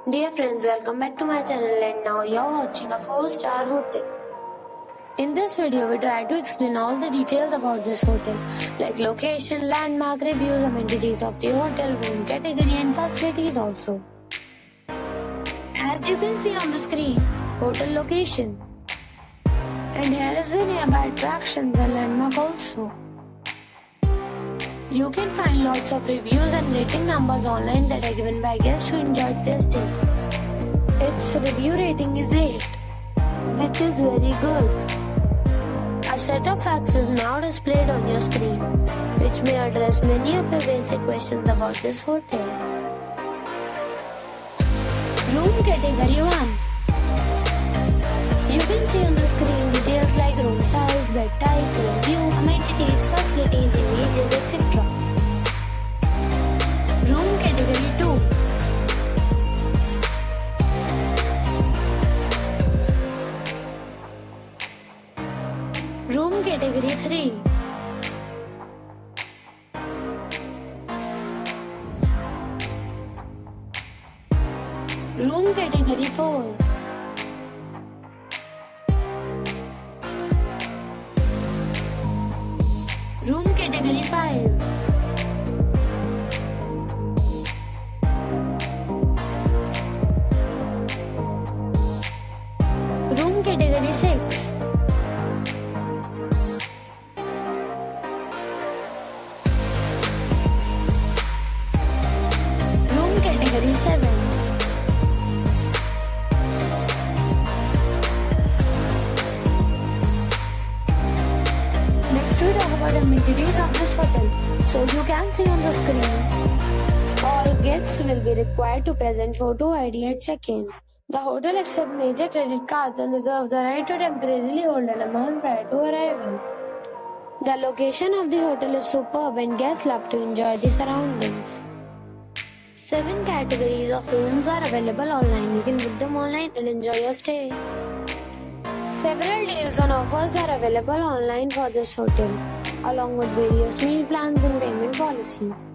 Dear friends, welcome back to my channel and now you're watching a 4-star hotel. In this video, we try to explain all the details about this hotel, like location, landmark, reviews, amenities of the hotel, room category and facilities also. As you can see on the screen, hotel location. And here is the nearby attractions and landmark also. You can find lots of reviews and rating numbers online that are given by guests who enjoyed their stay. Its review rating is 8, which is very good. A set of facts is now displayed on your screen, which may address many of your basic questions about this hotel. Room category 1. You can see on the screen details like room size, bed type, room view, amenities, facilities, images, etc. Room category 2. Room category 3. Room category 4. Room category 5. Room category 6. Room category 7. Next we talk about amenities of this hotel. So you can see on the screen, all guests will be required to present photo ID at check-in. The hotel accepts major credit cards and reserves the right to temporarily hold an amount prior to arrival. The location of the hotel is superb and guests love to enjoy the surroundings. 7 categories of rooms are available online. You can book them online and enjoy your stay. Several deals and offers are available online for this hotel, along with various meal plans and payment policies.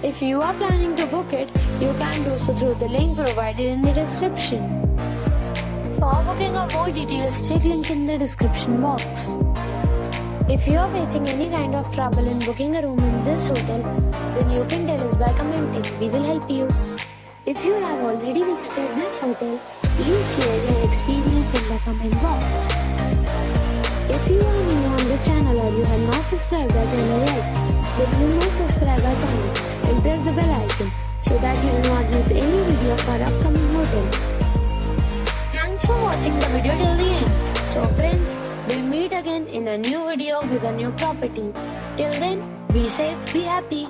If you are planning to book it, you can do so through the link provided in the description. For booking or more details, check link in the description box. If you are facing any kind of trouble in booking a room in this hotel, then you can tell us by commenting. We will help you. If you have already visited this hotel, please share your experience in the comment box. If you are new on this channel or you have not subscribed our channel yet, then you must subscribe our channel and press the bell icon so that you will not miss any video of our upcoming hotel. Thanks for watching the video till the end. So friends, we'll meet again in a new video with a new property. Till then, be safe, be happy.